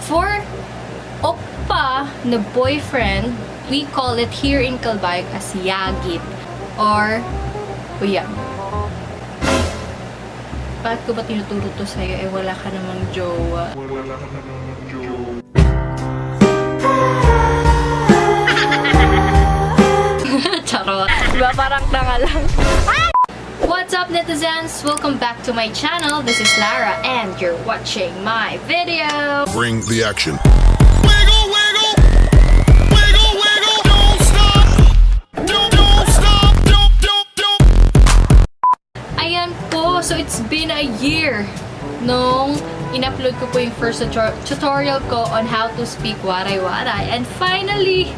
For oppa na boyfriend, we call it here in Calbayog as yagit or uyab. Bakit ko ba tinuturo to sa'yo? Wala ka namang jowa. Charot. Diba parang tanga lang? What's up, netizens? Welcome back to my channel. This is Lara and you're watching my video. Bring the action. Wiggle, wiggle, wiggle, wiggle, don't stop, don't stop, don't. Ayan po, so it's been a year nung in-upload ko po yung first tutorial ko on how to speak Waray-Waray. And finally,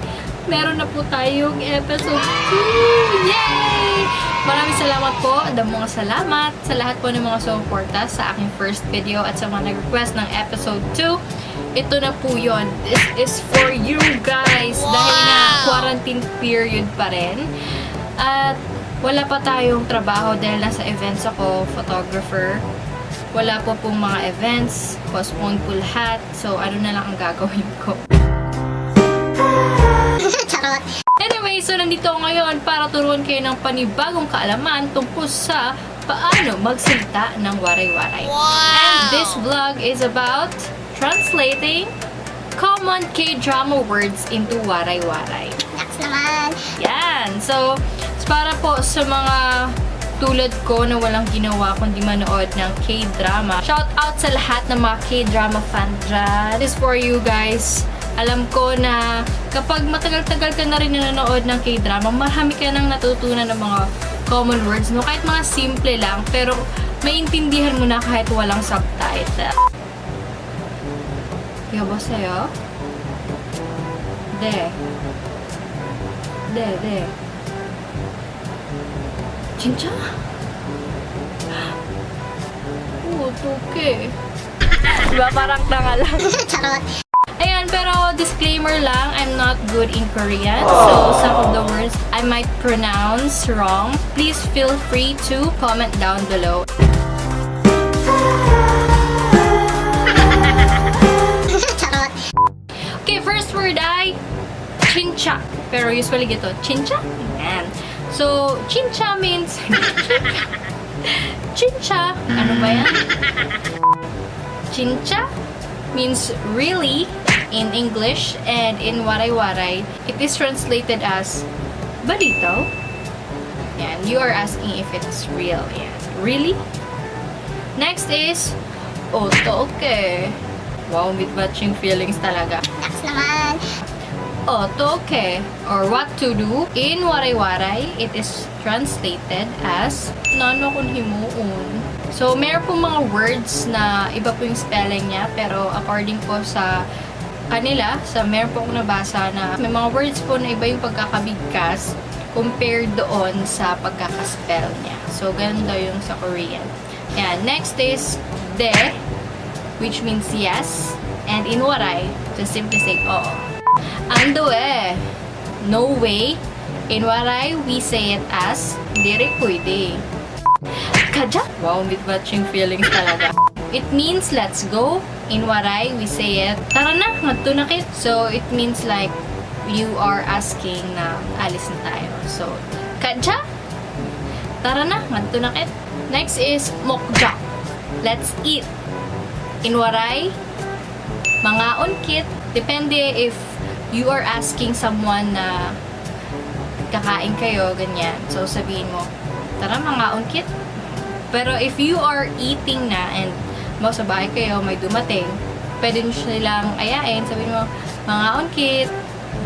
meron na po tayong episode 2! Yay! Maraming salamat po, damong salamat sa lahat po ng mga sumuporta sa aking first video at sa mga nag-request ng episode 2. Ito na po yun. This is for you guys. Wow! Dahil na quarantine period pa rin. At wala pa tayong trabaho dahil nasa events ako, photographer. Wala po pong mga events. Postpone po lahat. So, ano na lang ang gagawin ko. Anyway, so nandito ako ngayon para turuan kayo ng panibagong kaalaman tungkol sa paano magsalita ng waray-waray. Wow! And this vlog is about translating common K-drama words into waray-waray. Next naman! Yan! So, para po sa mga tulad ko na walang ginawa kundi manood ng K-drama. Shout out sa lahat ng mga K-drama fan dyan. This is for you guys. Alam ko na kapag matagal-tagal ka na rin nanonood ng K-drama, marami ka nang natutunan ng mga common words, no? Kahit mga simple lang, pero maintindihan mo na kahit walang subtitle. 여보세요? 네. 네. 진짜? 어떡해. Diba parang tanga lang? Charot! Ayan, pero disclaimer lang, I'm not good in Korean. So, some of the words I might pronounce wrong. Please feel free to comment down below. Charot! Okay, first word ay chincha. Pero usually gito, chincha? Ayan. So, chincha means chincha. Ano ba yan? Chincha means really in English, and in Waray-Waray, it is translated as balitaw. Yan, you are asking if it's real. Yan. Really? Next is otoke. Wow, with matching feelings talaga. Next naman! Otoke, or what to do. In Waray-Waray, it is translated as nano kun himuon. So, meron pong mga words na iba po yung spelling niya, pero according po sa kanila, meron po akong nabasa na may mga words po na iba yung pagkakabigkas compared doon sa pagkakaspell niya. So, ganun daw yung sa Korean. Ayan. Next is de, which means yes. And in Waray, just simply say oo. Ando no way. In Waray, we say it as dire pwede. Kaja? Wow, with matching feelings talaga. It means let's go. In Waray, we say it, tara na, ngadto na kit. So, it means like, you are asking na alis na tayo. So, kaja? Tara na, ngadto na kit. Next is mokja. Let's eat. In Waray, mangaon kit. Depende if you are asking someone na kakain kayo, ganyan. So, sabihin mo, tara, mangaon kit. Pero if you are eating na and sa bahay kayo, may dumating, pwede nyo silang ayain, sabihin mo, mga onkit.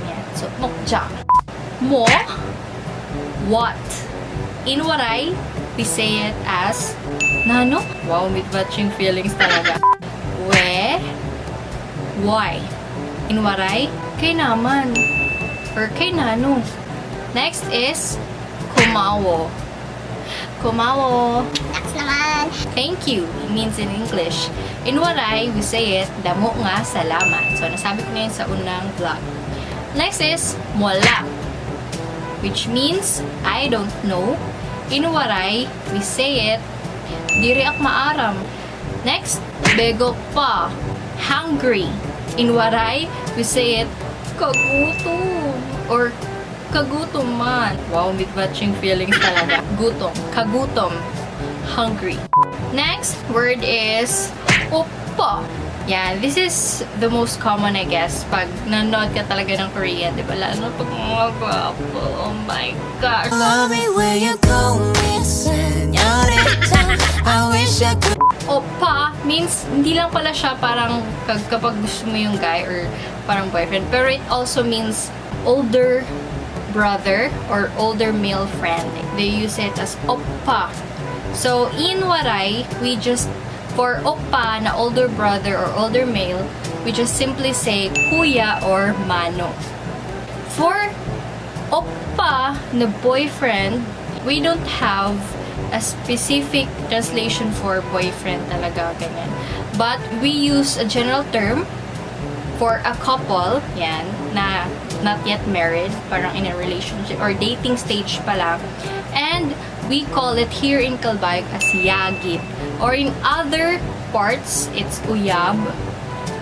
Yan. So, mokja. Mo, what? In Waray, we say it as nano. Wow, with matching feelings talaga. We, why? In Waray, kay naman. Or kay nano. Next is kumawo. Kumawo. Next naman! Thank you. It means in English. In Waray, we say it, damo nga salamat. So, nasabi ko na yun sa unang vlog. Next is wala, which means I don't know. In Waray, we say it, diri ak maaram. Next, bego pa, hungry. In Waray, we say it, kagutom. Or kagutom man. Wow, mid-batching feelings talaga. Gutom. Kagutom. Hungry. Next word is oppa. Yan, this is the most common, I guess, pag nanonood ka talaga ng Korean, di ba? Lalo pag mga gwapo, oh my gosh. Love me where you go, miss señorita. I wish I could. Oppa means, hindi lang pala siya parang kapag gusto mo yung guy or parang boyfriend, pero it also means older brother or older male friend. They use it as oppa. So, in Waray, we just for oppa na older brother or older male, we just simply say kuya or mano. For oppa na boyfriend, we don't have a specific translation for boyfriend talaga, ganyan. But we use a general term for a couple, yan, na not yet married, parang in a relationship or dating stage pa lang. And we call it here in Calbayog as yagit. Or in other parts, it's uyab.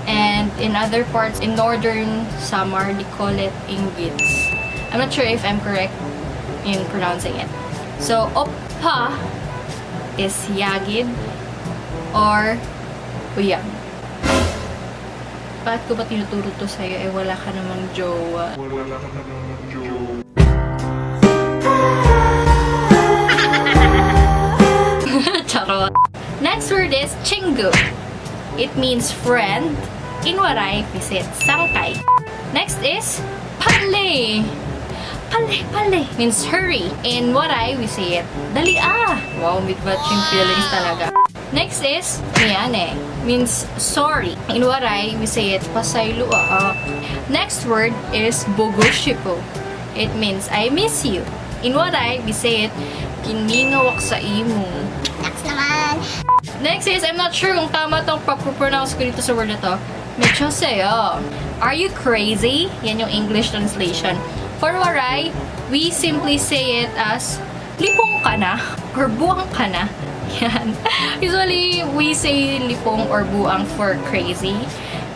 And in other parts, in northern Samar, they call it inggits. I'm not sure if I'm correct in pronouncing it. So, oppa is yagid or uyab. Bakit ko ba tinuturo to sa'yo? Eh, wala ka namang jowa. Charot. Next word is chingu. It means friend. In Waray, we say it sangkay. Next is pale. Pale means hurry. In Waray, we say it dali ah. Wow, mid-batching feelings talaga. Next is miyane. Means sorry. In Waray, we say it pasaylo ah. Next word is bogoshipo. It means I miss you. In Waray, we say it kiningawak sa imo. Next naman. Next is, I'm not sure kung tama tong pronounce ko dito sa word na to. Medyo sa'yo. Are you crazy? Yan yung English translation. For Waray, we simply say it as lipong ka na or buwang ka na. Yan. Usually, we say lipong or buwang for crazy.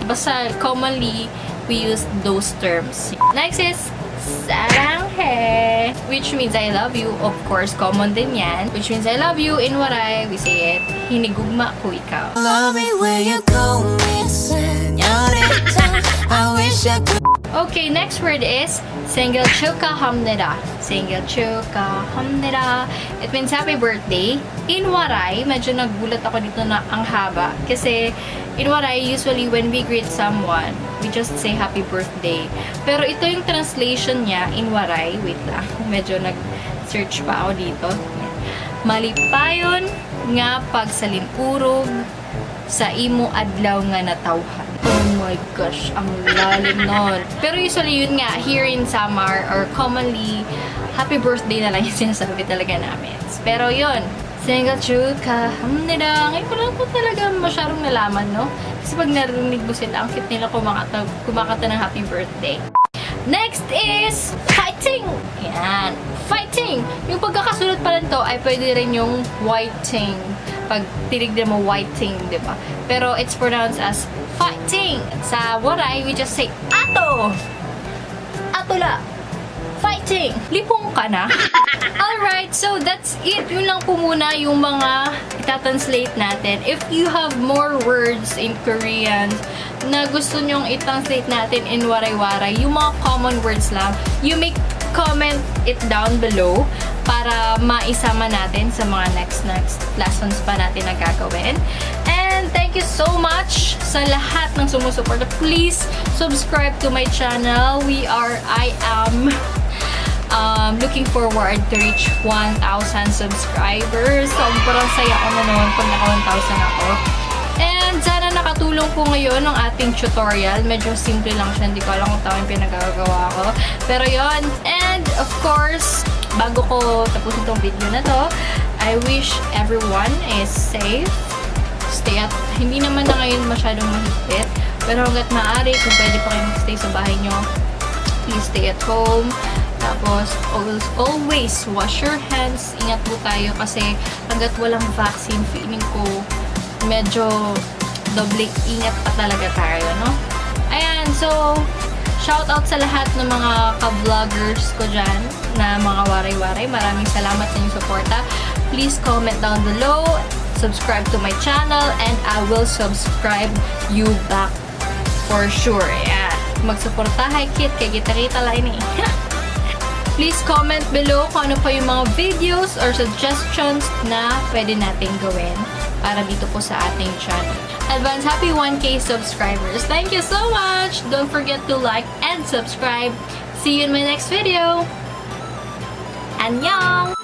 Basta commonly, we use those terms. Next is saranghe, which means I love you. Of course, common din yan. Which means I love you. In Waray, we say it, hinigugma ko ikaw. Love me where you go, miss señorita. I wish I could. Okay, next word is 생일축하합니다. 생일축하합니다. It means happy birthday. In Waray, medyo naggulat ako dito na ang haba. Kasi in Waray, usually when we greet someone, we just say happy birthday. Pero ito yung translation niya in Waray. Wait lang, medyo nag-search pa ako dito. Malipayon nga pagsalinurog sa imo adlaw nga natawhan. Oh my gosh, ang lalim nun. Pero usually yun nga, here in Samar, or commonly, happy birthday na lang yung sinasabi talaga namin. Pero yun, 생일축하합니다. Ngayon ko lang po talaga masyadong nalaman, no? Kasi pag narinig mo sila, ang cute nila kumakanta ng happy birthday. Next is fighting! Yan. Fighting! Yung pagkakasunod pa lang to ay pwede rin yung whiting. Pag tinignan mo whiting, di ba? Pero it's pronounced as fighting. Sa Waray, we just say ato! Atola! Fighting! Lipong ka na! Alright, so that's it. Yun lang po muna yung mga itatranslate natin. If you have more words in Korean na gusto nyong i-translate natin in Waray-Waray, yung mga common words lang, you may comment it down below para maisama natin sa mga next lessons pa natin na gagawin. And thank you so much sa lahat ng sumusuporta. Please subscribe to my channel. I am looking forward to reach 1,000 subscribers. Sobrang saya ko na naman pag naka 1,000 ako. And sana nakatulong po ngayon ang ating tutorial. Medyo simple lang siya. Hindi ko alam kung tama yung pinagagawa ko. Pero yon. And of course, bago ko tapusin tong video na to, I wish everyone is safe. Hindi naman na ngayon masyadong mahigpit. Pero hanggat maaari, kung pwede pa kayo mag-stay sa bahay nyo, please stay at home. Tapos, always wash your hands. Ingat po tayo kasi hanggat walang vaccine, feeling ko medyo doble ingat pa talaga tayo, no? So, shout out sa lahat ng mga ka-vloggers ko dyan na mga waray-waray. Maraming salamat sa inyong suporta. Please comment down below, subscribe to my channel, and I will subscribe you back for sure. Yeah. Magsuporta, hi kit, kay kita-kita lang ini. Please comment below kung ano pa yung mga videos or suggestions na pwede natin gawin para dito po sa ating channel. Advance happy 1K subscribers. Thank you so much! Don't forget to like and subscribe. See you in my next video. Annyeong!